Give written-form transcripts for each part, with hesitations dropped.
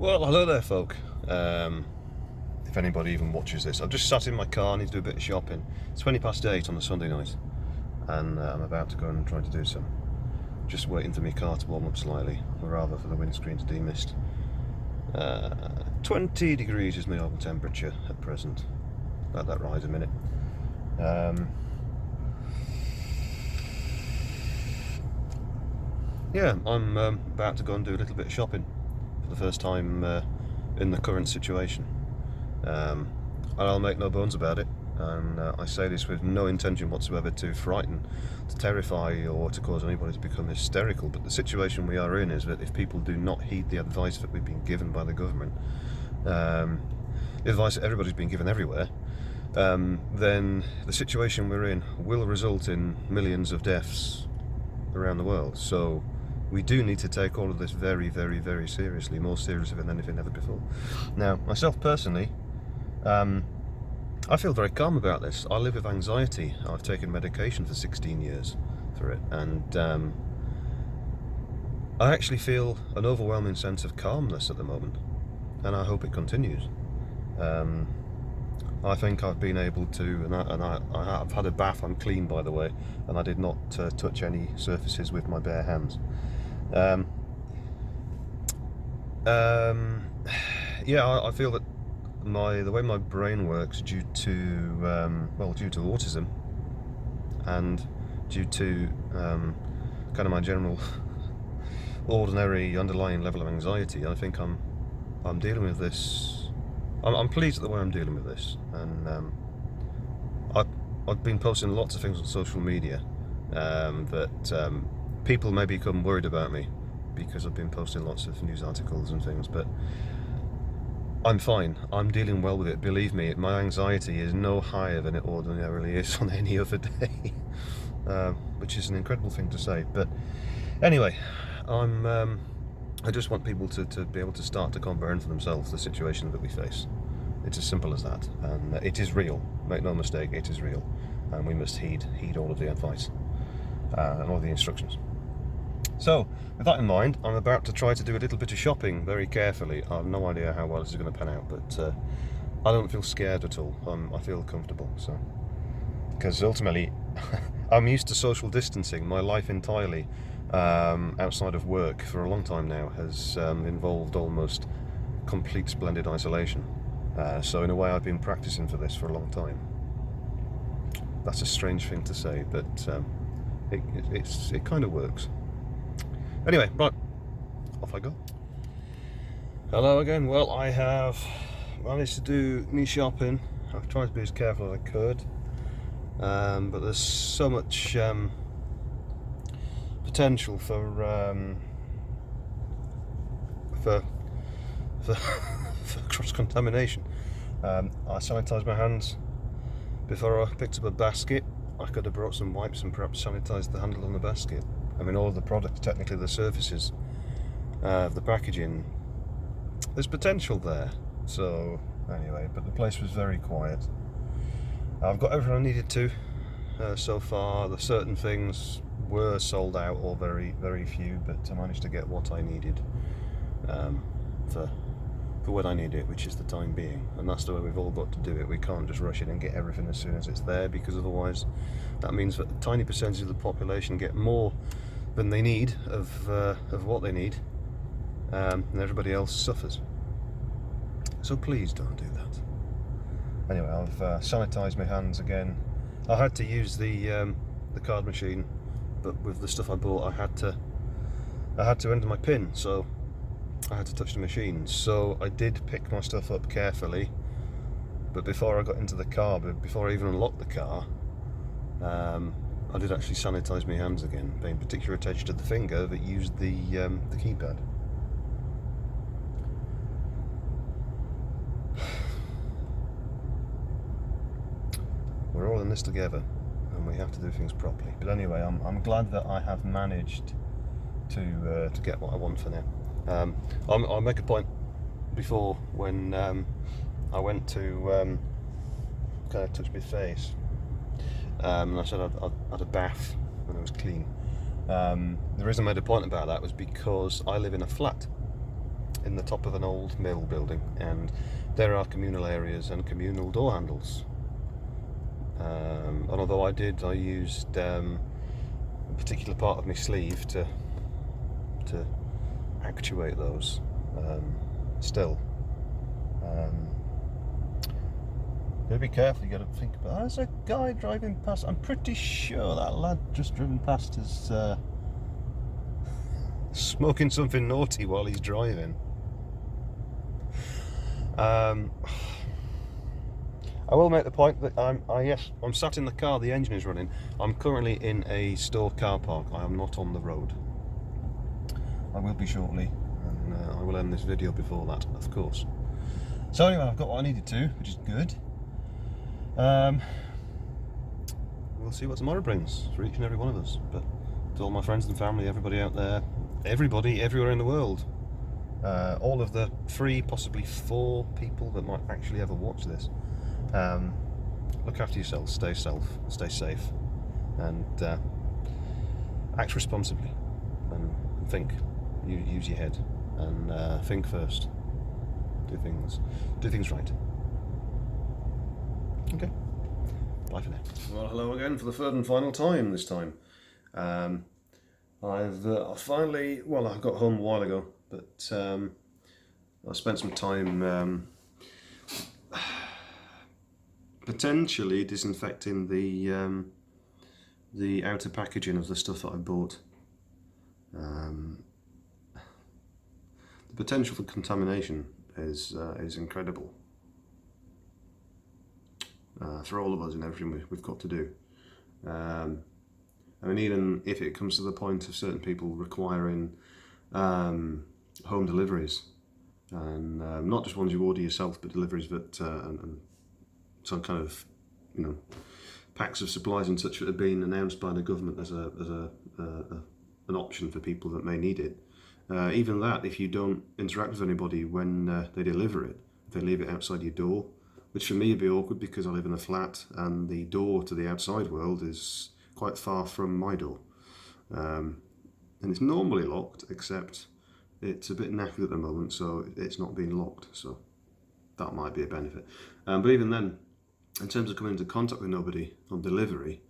Well, hello there, folk. If anybody even watches this, I've just sat in my car, need to do a bit of shopping. It's 20 past 8 on a Sunday night, and I'm about to go and try to do some. Just waiting for my car to warm up slightly, or rather for the windscreen to demist. 20 degrees is my normal temperature at present. Let that rise a minute. Yeah, I'm about to go and do a little bit of shopping for the first time in the current situation. And I'll make no bones about it, and I say this with no intention whatsoever to frighten, to terrify, or to cause anybody to become hysterical, but the situation we are in is that if people do not heed the advice that we've been given by the government, the advice that everybody's been given everywhere, then the situation we're in will result in millions of deaths around the world. So we do need to take all of this very, very, very seriously, more seriously than anything ever before. Now, myself personally, I feel very calm about this. I live with anxiety. I've taken medication for 16 years for it, and I actually feel an overwhelming sense of calmness at the moment, and I hope it continues. I think I've been able to, and I've had a bath. I'm clean, by the way, and I did not touch any surfaces with my bare hands. Yeah, I feel that the way my brain works, due to autism, and due to kind of my general ordinary underlying level of anxiety, I think I'm dealing with this. I'm pleased at the way I'm dealing with this, and I've been posting lots of things on social media that people may become worried about me because I've been posting lots of news articles and things, but I'm fine. I'm dealing well with it. Believe me, my anxiety is no higher than it ordinarily is on any other day, which is an incredible thing to say. But anyway, I just want people to be able to start to comprehend for themselves the situation that we face. It's as simple as that, and it is real. Make no mistake, it is real, and we must heed all of the advice and all of the instructions. So, with that in mind, I'm about to try to do a little bit of shopping very carefully. I have no idea how well this is going to pan out, but I don't feel scared at all. I feel comfortable. So, because ultimately, I'm used to social distancing. My life entirely outside of work for a long time now has involved almost complete splendid isolation. So in a way, I've been practicing for this for a long time. That's a strange thing to say, but it kind of works. Anyway, right, off I go. Hello again. Well, I have managed to do me shopping. I've tried to be as careful as I could, but there's so much potential for cross-contamination. I sanitised my hands before I picked up a basket. I could have brought some wipes and perhaps sanitised the handle on the basket. I mean, all of the products, technically the surfaces of the packaging, there's potential there. So anyway, but the place was very quiet. I've got everything I needed to so far. The certain things were sold out, or very, very few, but I managed to get what I needed for when I need it, which is the time being. And that's the way we've all got to do it. We can't just rush in and get everything as soon as it's there, because otherwise that means that a tiny percentage of the population get more than they need of what they need, and everybody else suffers. So please don't do that. Anyway, I've sanitised my hands again. I had to use the card machine, but with the stuff I bought, I had to enter my PIN, so I had to touch the machine. So I did pick my stuff up carefully, but before I got into the car, before I even unlocked the car, I did actually sanitise my hands again, paying particular attention to the finger that used the keypad. We're all in this together, and we have to do things properly. But anyway, I'm glad that I have managed to get what I want for now. I'll make a point before when I went to kind of touch my face, and I said I'd had a bath when I was clean. The reason I made a point about that was because I live in a flat, in the top of an old mill building, and there are communal areas and communal door handles. And although I used a particular part of my sleeve to actuate those. Still, gotta be careful. You gotta think about. There's a guy driving past. I'm pretty sure that lad just driven past is smoking something naughty while he's driving. I will make the point that I'm sat in the car. The engine is running. I'm currently in a store car park. I am not on the road. I will be shortly, and I will end this video before that, of course. So anyway, I've got what I needed to, which is good. We'll see what tomorrow brings for each and every one of us. But to all my friends and family, everybody out there, everybody, everywhere in the world, all of the 3, possibly 4 people that might actually ever watch this, look after yourselves, stay safe, and act responsibly, and think. Use your head and think first. Do things right. Okay. Bye for now. Well, hello again for the third and final time this time. I've finally, well, I got home a while ago, but I spent some time potentially disinfecting the outer packaging of the stuff that I bought. The potential for contamination is incredible for all of us in everything we've got to do. I mean, even if it comes to the point of certain people requiring home deliveries, and not just ones you order yourself, but deliveries that and some kind of, you know, packs of supplies and such that have been announced by the government as an option for people that may need it. Even that, if you don't interact with anybody when they deliver it, if they leave it outside your door, which for me would be awkward because I live in a flat and the door to the outside world is quite far from my door. And it's normally locked, except it's a bit knackered at the moment, so it's not being locked, so that might be a benefit. But even then, in terms of coming into contact with nobody on delivery,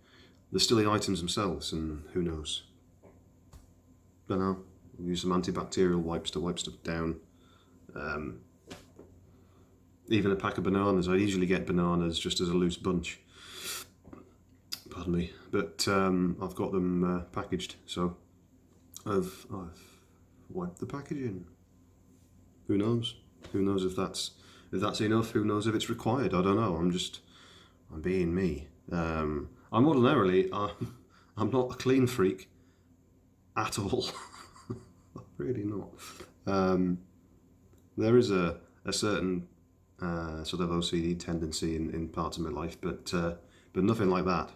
there's still the items themselves, and who knows. Don't know. Use some antibacterial wipes to wipe stuff down. Even a pack of bananas. I usually get bananas just as a loose bunch. Pardon me. But I've got them packaged, so I've wiped the packaging. Who knows? Who knows if that's enough? Who knows if it's required? I don't know. I'm being me. I'm ordinarily I'm not a clean freak at all. Really not. There is a certain sort of OCD tendency in parts of my life, but nothing like that.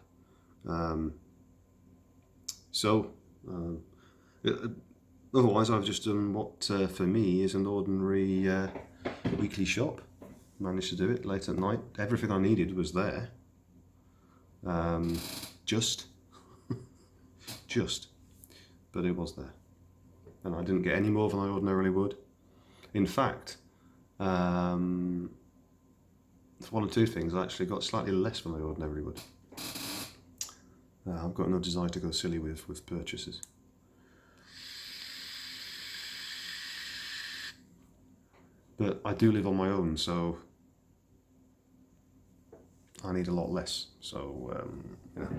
Otherwise, I've just done what for me is an ordinary weekly shop. Managed to do it late at night. Everything I needed was there. Just, but it was there. And I didn't get any more than I ordinarily would. In fact, one or two things I actually got slightly less than I ordinarily would. I've got no desire to go silly with purchases. But I do live on my own, so I need a lot less. So, you know,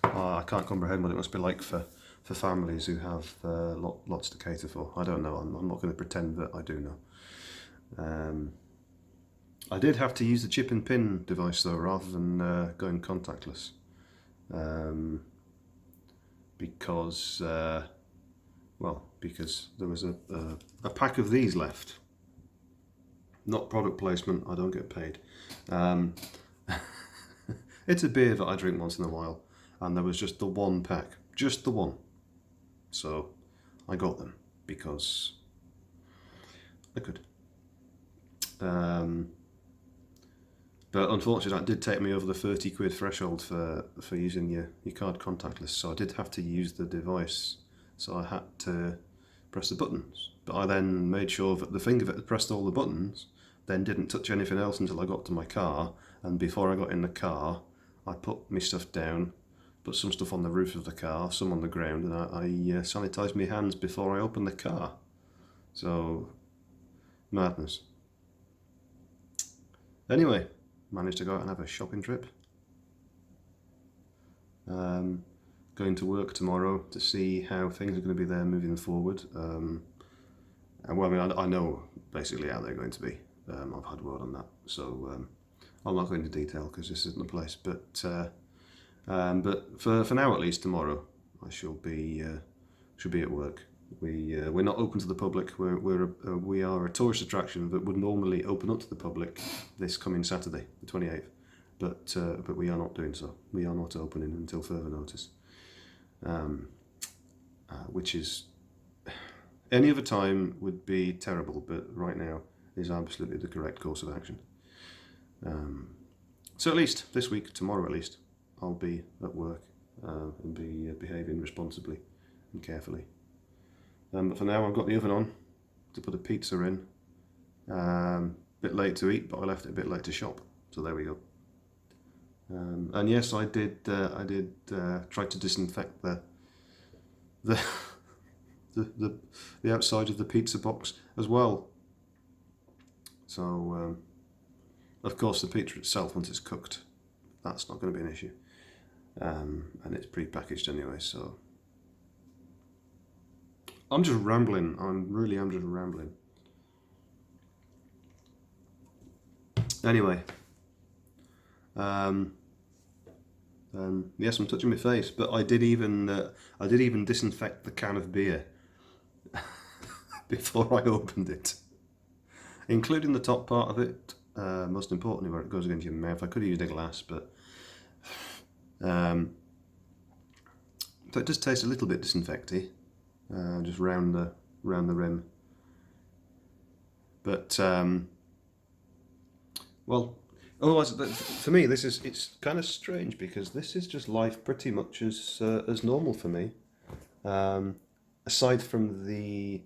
I can't comprehend what it must be like for families who have lots to cater for. I don't know. I'm not going to pretend that I do know. I did have to use the chip and pin device though, rather than going contactless, because there was a pack of these left. Not product placement. I don't get paid. It's a beer that I drink once in a while, and there was just the one pack, just the one. So I got them because I could. But unfortunately, that did take me over the 30 quid threshold for using your card contactless. So I did have to use the device. So I had to press the buttons. But I then made sure that the finger that had pressed all the buttons then didn't touch anything else until I got to my car, and before I got in the car I put my stuff down, put some stuff on the roof of the car, some on the ground, and I sanitised my hands before I opened the car. So, madness. Anyway, managed to go out and have a shopping trip. Going to work tomorrow to see how things are going to be there moving forward. And well, I mean, I know basically how they're going to be. I've had word on that, so I'm not going into detail because this isn't the place. But for now, at least tomorrow, I should be at work. We're not open to the public. We are a tourist attraction that would normally open up to the public this coming Saturday, the 28th. But we are not doing so. We are not opening until further notice. Which is, any other time would be terrible, but right now is absolutely the correct course of action. So at least this week, tomorrow at least, I'll be at work and be behaving responsibly and carefully. But for now, I've got the oven on to put a pizza in. Bit late to eat, but I left it a bit late to shop. So there we go. And yes, I did try to disinfect the outside of the pizza box as well. So of course the pizza itself, once it's cooked, that's not going to be an issue, and it's pre-packaged anyway. So I'm just rambling. I'm just rambling. Anyway. Yes, I'm touching my face, but I did even disinfect the can of beer before I opened it, including the top part of it. Most importantly, where it goes into your mouth. I could have used a glass, but so it does taste a little bit disinfecty, just round the rim. But well. Otherwise, for me, it's kind of strange because this is just life pretty much as normal for me, aside from the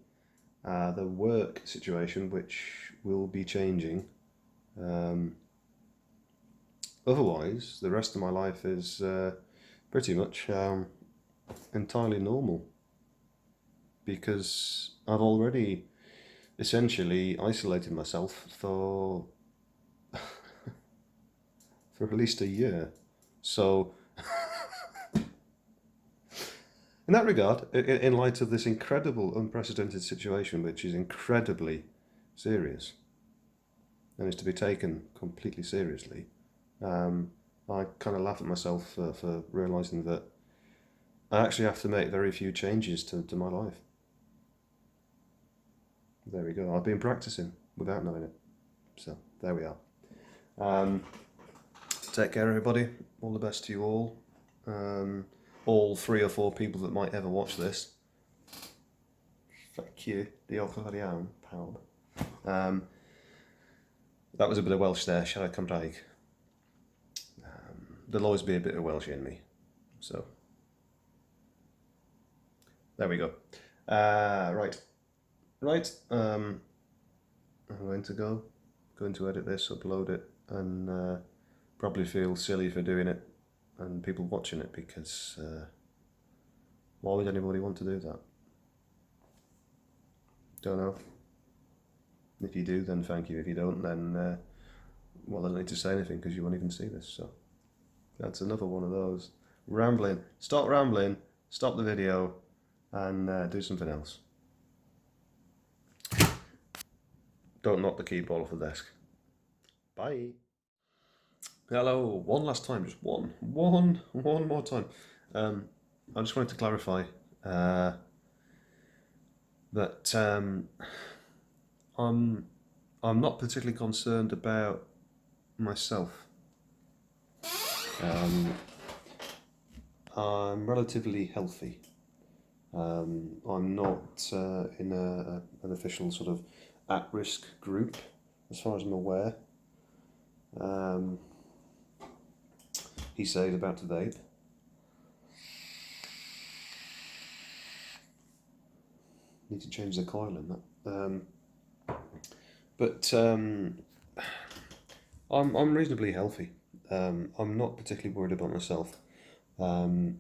work situation, which will be changing. Otherwise, the rest of my life is pretty much entirely normal, because I've already essentially isolated myself for at least a year. So, in that regard, in light of this incredible, unprecedented situation, which is incredibly serious and is to be taken completely seriously, I kind of laugh at myself for realising that I actually have to make very few changes to my life. There we go. I've been practicing without knowing it. So, there we are. Take care, everybody. All the best to you all. All 3 or 4 people that might ever watch this. Fuck you. Diolch yn fawr iawn, pawb. That was a bit of Welsh there. Siarad Cymraeg. There'll always be a bit of Welsh in me. So, there we go. Right. I'm going to edit this, upload it, and probably feel silly for doing it and people watching it, because why would anybody want to do that? Don't know. If you do, then thank you. If you don't, then well, I don't need to say anything because you won't even see this. So that's another one of those. Rambling. Stop rambling, stop the video, and do something else. Don't knock the keyboard off the desk. Bye. Hello, one last time, just one more time. I just wanted to clarify that I'm not particularly concerned about myself. I'm relatively healthy. I'm not in an official sort of at-risk group, as far as I'm aware. He said about to vape. Need to change the coil in that. But I'm reasonably healthy. I'm not particularly worried about myself. Um,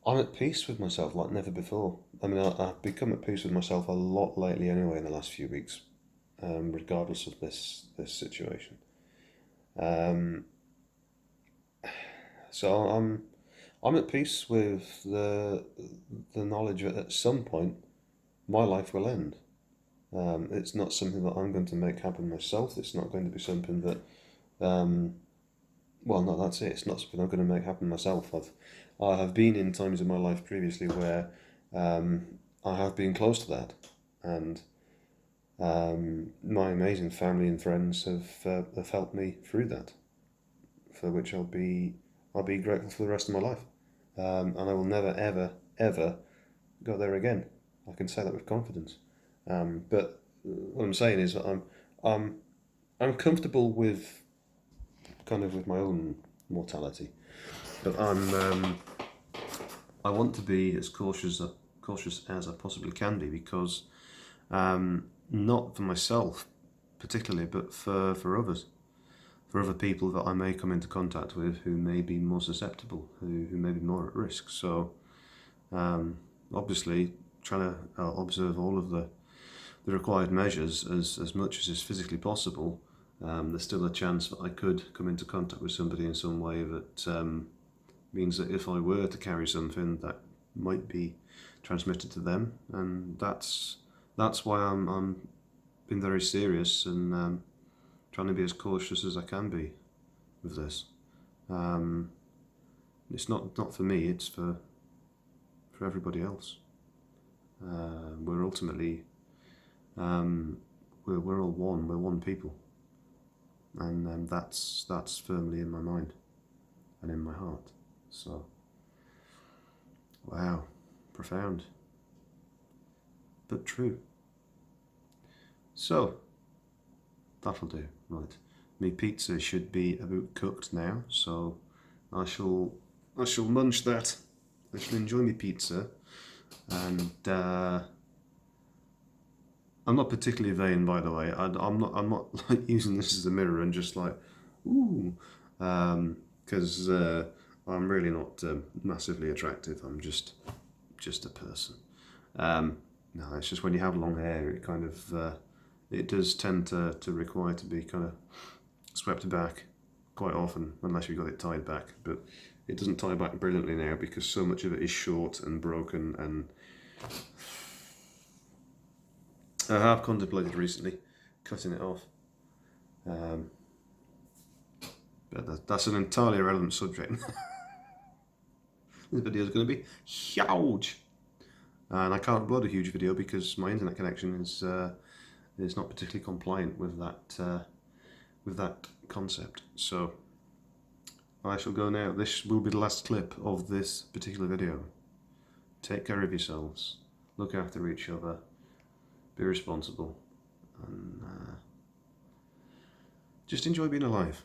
I'm at peace with myself like never before. I mean, I've become at peace with myself a lot lately anyway in the last few weeks, regardless of this situation. Um, so I'm at peace with the knowledge that at some point my life will end. It's not something that I'm going to make happen myself. It's not going to be something that um, well, no, that's it. It's not something I'm going to make happen myself. I have been in times in my life previously where um, I have been close to that, and my amazing family and friends have helped me through that, for which I'll be grateful for the rest of my life, and I will never ever ever go there again. I can say that with confidence. But what I'm saying is that I'm I'm comfortable with kind of with my own mortality, but I want to be as cautious as I possibly can be because not for myself particularly, but for others, for other people that I may come into contact with who may be more susceptible, who may be more at risk. So obviously, trying to observe all of the required measures as much as is physically possible. There's still a chance that I could come into contact with somebody in some way that means that if I were to carry something, that might be transmitted to them, and that's why I'm being very serious and trying to be as cautious as I can be with this. Um, it's not for me; it's for everybody else. We're ultimately we're all one. We're one people, and that's firmly in my mind and in my heart. So, wow, profound, but true. So, that'll do. Right. My pizza should be about cooked now, so I shall munch that. I shall enjoy my pizza, and I'm not particularly vain, by the way. I'm not like using this as a mirror and just like, ooh, because I'm really not massively attractive. I'm just a person. No, it's just when you have long hair, it kind of it does tend to require to be kind of swept back quite often, unless you've got it tied back. But it doesn't tie back brilliantly now because so much of it is short and broken. And I have contemplated recently cutting it off. But that's an entirely irrelevant subject. This video is going to be huge. And I can't upload a huge video because my internet connection is not particularly compliant with that concept. So I shall go now. This will be the last clip of this particular video. Take care of yourselves. Look after each other. Be responsible. And just enjoy being alive.